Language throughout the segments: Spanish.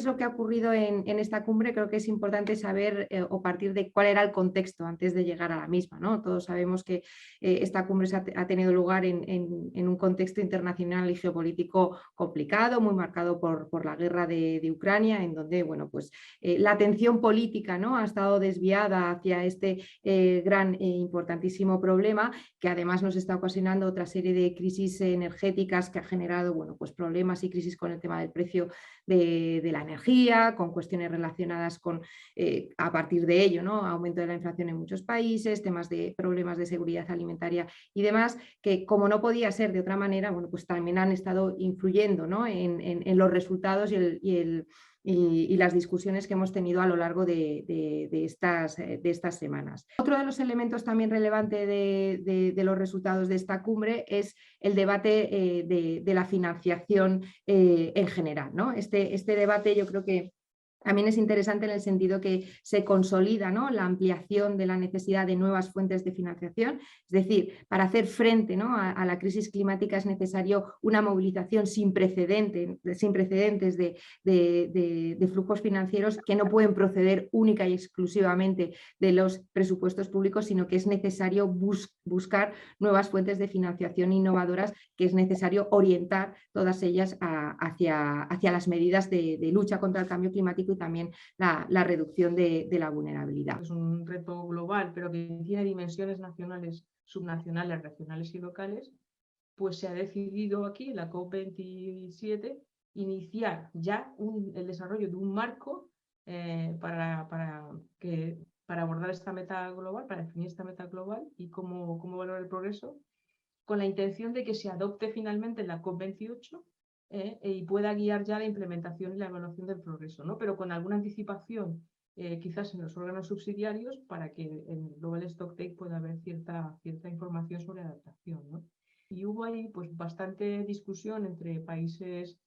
lo que ha ocurrido en esta cumbre, creo que es importante saber o partir de cuál era el contexto antes de llegar a la misma, ¿no? Todos sabemos que esta cumbre ha tenido lugar en un contexto internacional y geopolítico complicado, muy marcado por la guerra de Ucrania, en donde bueno, pues, la atención política, ¿no?, ha estado desviada hacia este gran e importantísimo problema, que además nos está ocasionando otra serie de crisis energéticas que ha generado, bueno, pues problemas y crisis con el tema del precio de la energía, con cuestiones relacionadas con, a partir de ello, ¿no?, aumento de la inflación en muchos países, temas de problemas de seguridad alimentaria y demás, que como no podía ser de otra manera, bueno, pues también han estado influyendo, ¿no?, en los resultados y las discusiones que hemos tenido a lo largo de estas semanas. Otro de los elementos también relevantes de los resultados de esta cumbre es el debate de la financiación en general, ¿no? Este debate yo creo que también es interesante en el sentido que se consolida, ¿no?, la ampliación de la necesidad de nuevas fuentes de financiación. Es decir, para hacer frente, ¿no?, a la crisis climática es necesario una movilización sin precedentes de flujos financieros que no pueden proceder única y exclusivamente de los presupuestos públicos, sino que es necesario buscar nuevas fuentes de financiación innovadoras, que es necesario orientar todas ellas hacia las medidas de lucha contra el cambio climático y también la reducción de la vulnerabilidad. Es un reto global, pero que tiene dimensiones nacionales, subnacionales, regionales y locales, pues se ha decidido aquí en la COP27 iniciar ya el desarrollo de un marco para abordar esta meta global, para definir esta meta global y cómo valorar el progreso, con la intención de que se adopte finalmente en la COP28 y pueda guiar ya la implementación y la evaluación del progreso, ¿no? Pero con alguna anticipación, quizás en los órganos subsidiarios, para que en Global Stocktake pueda haber cierta información sobre adaptación, ¿no? Y hubo ahí pues bastante discusión entre países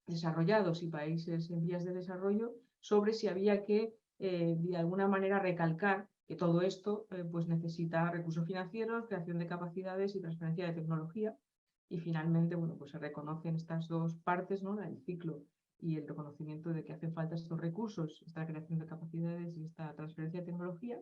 desarrollados y países en vías de desarrollo sobre si había que de alguna manera recalcar que todo esto pues necesita recursos financieros, creación de capacidades y transferencia de tecnología. Y finalmente, bueno, pues se reconocen estas dos partes, ¿no?, el ciclo y el reconocimiento de que hacen falta estos recursos, esta creación de capacidades y esta transferencia de tecnología.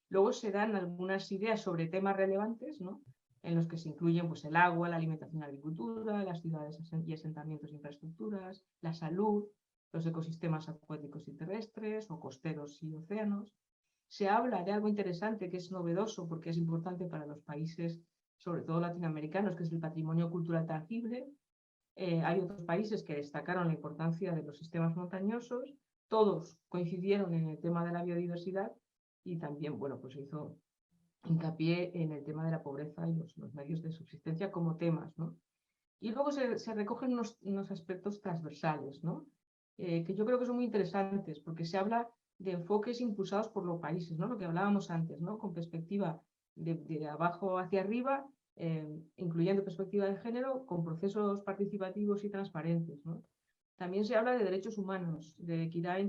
Luego se dan algunas ideas sobre temas relevantes, ¿no?, en los que se incluyen pues, el agua, la alimentación y la agricultura, las ciudades y asentamientos e infraestructuras, la salud, los ecosistemas acuáticos y terrestres o costeros y océanos. Se habla de algo interesante que es novedoso porque es importante para los países, sobre todo latinoamericanos, que es el patrimonio cultural tangible. Hay otros países que destacaron la importancia de los sistemas montañosos, todos coincidieron en el tema de la biodiversidad y también, bueno, pues se hizo hincapié en el tema de la pobreza y los medios de subsistencia como temas, ¿no? Y luego se recogen unos aspectos transversales, ¿no?, que yo creo que son muy interesantes porque se habla de enfoques impulsados por los países, ¿no?, lo que hablábamos antes, ¿no?, con perspectiva de abajo hacia arriba, incluyendo perspectiva de género, con procesos participativos y transparentes, ¿no? También se habla de derechos humanos, de equidad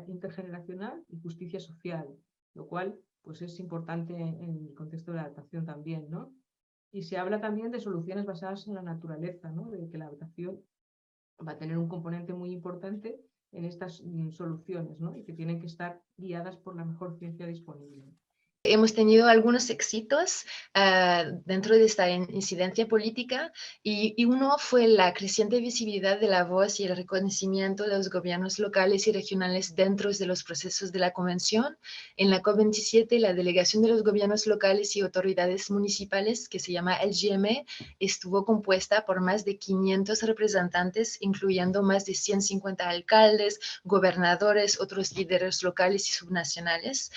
intergeneracional y justicia social, lo cual pues es importante en el contexto de la adaptación también, ¿no? Y se habla también de soluciones basadas en la naturaleza, ¿no?, de que la adaptación va a tener un componente muy importante en estas soluciones, ¿no?, y que tienen que estar guiadas por la mejor ciencia disponible. Hemos tenido algunos éxitos dentro de esta incidencia política y uno fue la creciente visibilidad de la voz y el reconocimiento de los gobiernos locales y regionales dentro de los procesos de la convención. En la COP27, la delegación de los gobiernos locales y autoridades municipales, que se llama LGM, estuvo compuesta por más de 500 representantes, incluyendo más de 150 alcaldes, gobernadores, otros líderes locales y subnacionales.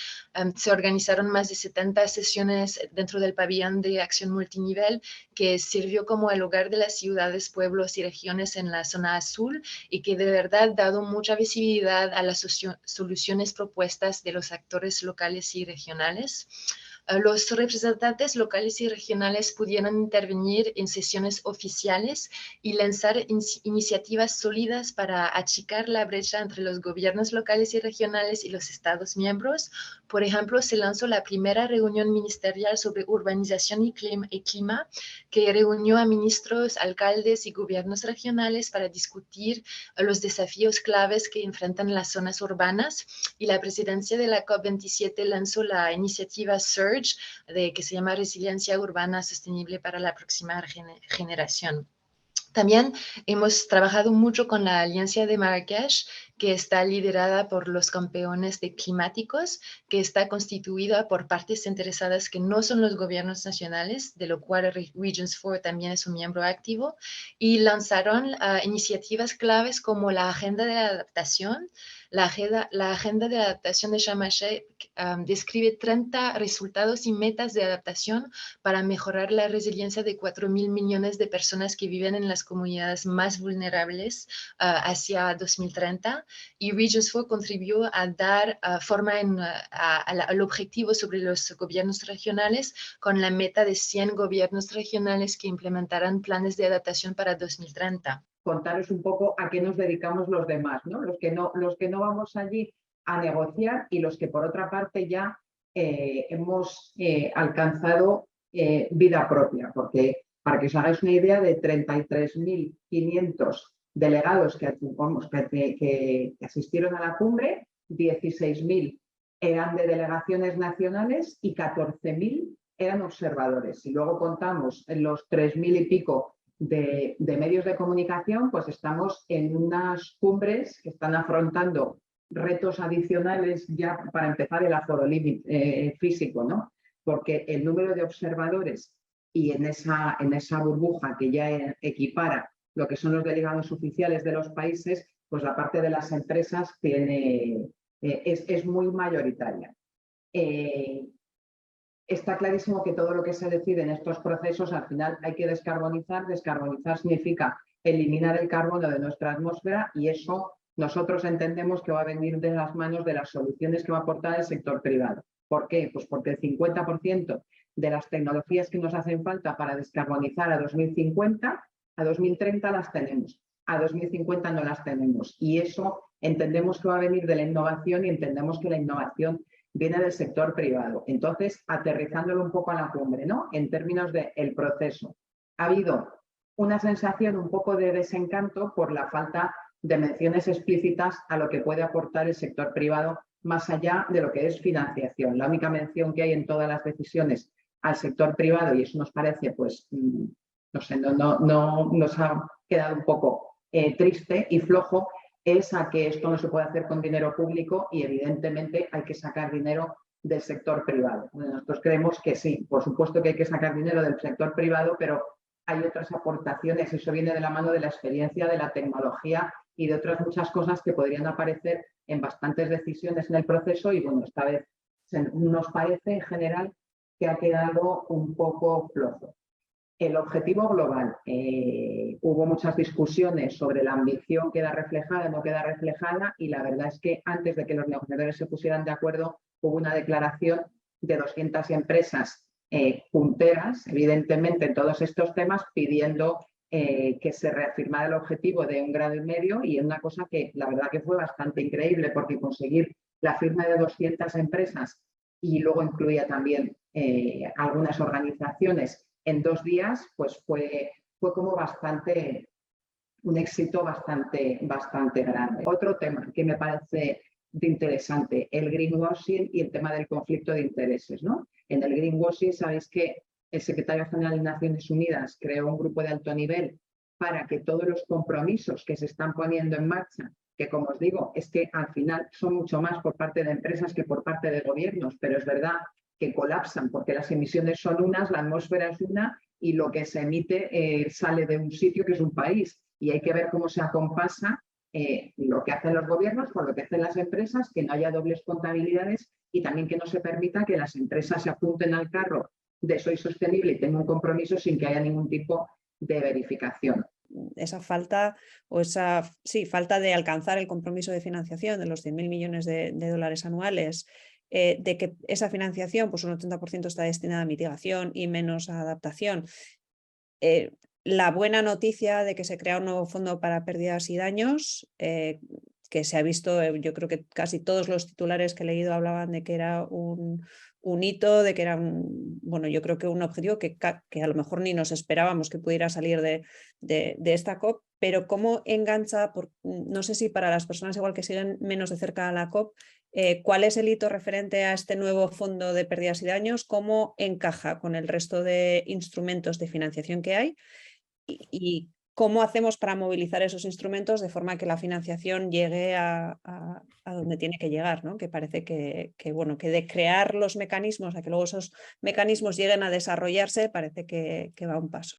Se organizaron más de 70 sesiones dentro del pabellón de acción multinivel que sirvió como el hogar de las ciudades, pueblos y regiones en la zona azul y que de verdad ha dado mucha visibilidad a las soluciones propuestas de los actores locales y regionales. los representantes locales y regionales pudieron intervenir en sesiones oficiales y lanzar iniciativas sólidas para achicar la brecha entre los gobiernos locales y regionales y los Estados miembros. Por ejemplo, se lanzó la primera reunión ministerial sobre urbanización y clima, que reunió a ministros, alcaldes y gobiernos regionales para discutir los desafíos claves que enfrentan las zonas urbanas. Y la presidencia de la COP27 lanzó la iniciativa SURGE, que se llama Resiliencia Urbana Sostenible para la Próxima Generación. También hemos trabajado mucho con la Alianza de Marrakech, que está liderada por los campeones de climáticos, que está constituida por partes interesadas que no son los gobiernos nacionales, de lo cual Regions 4 también es un miembro activo, y lanzaron iniciativas claves como la Agenda de Adaptación. La agenda de adaptación de Sharm el-Sheikh describe 30 resultados y metas de adaptación para mejorar la resiliencia de 4.000 millones de personas que viven en las comunidades más vulnerables hacia 2030. Y Regions 4 contribuyó a dar forma al objetivo sobre los gobiernos regionales con la meta de 100 gobiernos regionales que implementarán planes de adaptación para 2030. Contaros un poco a qué nos dedicamos los demás, ¿no? Los que no vamos allí a negociar y los que por otra parte ya hemos alcanzado vida propia, porque para que os hagáis una idea, de 33.500 delegados que asistieron a la cumbre, 16.000 eran de delegaciones nacionales y 14.000 eran observadores. Si luego contamos los 3.000 y pico de medios de comunicación, pues estamos en unas cumbres que están afrontando retos adicionales ya para empezar el aforo físico, ¿no? Porque el número de observadores y en esa burbuja que ya equipara lo que son los delegados oficiales de los países, pues la parte de las empresas es muy mayoritaria. Está clarísimo que todo lo que se decide en estos procesos al final hay que descarbonizar. Descarbonizar significa eliminar el carbono de nuestra atmósfera y eso nosotros entendemos que va a venir de las manos de las soluciones que va a aportar el sector privado. ¿Por qué? Pues porque el 50% de las tecnologías que nos hacen falta para descarbonizar a 2050, a 2030 las tenemos, a 2050 no las tenemos. Y eso entendemos que va a venir de la innovación y entendemos que la innovación viene del sector privado. Entonces, aterrizándolo un poco a la cumbre, ¿no? En términos del proceso, ha habido una sensación un poco de desencanto por la falta de menciones explícitas a lo que puede aportar el sector privado más allá de lo que es financiación. La única mención que hay en todas las decisiones al sector privado, y eso nos parece, pues, no sé, no nos ha quedado un poco triste y flojo, es a que esto no se puede hacer con dinero público y evidentemente hay que sacar dinero del sector privado. Bueno, nosotros creemos que sí, por supuesto que hay que sacar dinero del sector privado, pero hay otras aportaciones, eso viene de la mano de la experiencia, de la tecnología y de otras muchas cosas que podrían aparecer en bastantes decisiones en el proceso y bueno, esta vez nos parece en general que ha quedado un poco flojo. El objetivo global, hubo muchas discusiones sobre la ambición, queda reflejada, no queda reflejada, y la verdad es que antes de que los negociadores se pusieran de acuerdo, hubo una declaración de 200 empresas punteras, evidentemente, en todos estos temas, pidiendo que se reafirmara el objetivo de 1,5 grados, y una cosa que la verdad que fue bastante increíble, porque conseguir la firma de 200 empresas y luego incluía también algunas organizaciones en 2 días, pues fue como un éxito bastante grande. Otro tema que me parece interesante, el greenwashing y el tema del conflicto de intereses, ¿no? En el greenwashing sabéis que el secretario general de Naciones Unidas creó un grupo de alto nivel para que todos los compromisos que se están poniendo en marcha, que como os digo, es que al final son mucho más por parte de empresas que por parte de gobiernos, pero es verdad que colapsan porque las emisiones son unas, la atmósfera es una y lo que se emite sale de un sitio que es un país y hay que ver cómo se acompasa lo que hacen los gobiernos con lo que hacen las empresas, que no haya dobles contabilidades y también que no se permita que las empresas se apunten al carro de soy sostenible y tengo un compromiso sin que haya ningún tipo de verificación. Esa falta o falta de alcanzar el compromiso de financiación de los 100.000 millones de dólares anuales de que esa financiación, pues un 80% está destinada a mitigación y menos a adaptación. La buena noticia de que se crea un nuevo fondo para pérdidas y daños, que se ha visto, yo creo que casi todos los titulares que he leído hablaban de que era un hito, de que era bueno, yo creo que un objetivo que a lo mejor ni nos esperábamos que pudiera salir de esta COP, pero cómo engancha, no sé si para las personas igual que siguen menos de cerca a la COP, ¿cuál es el hito referente a este nuevo fondo de pérdidas y daños? ¿Cómo encaja con el resto de instrumentos de financiación que hay? Y cómo hacemos para movilizar esos instrumentos de forma que la financiación llegue a donde tiene que llegar, ¿no? Que parece bueno, que de crear los mecanismos a que luego esos mecanismos lleguen a desarrollarse parece que va un paso.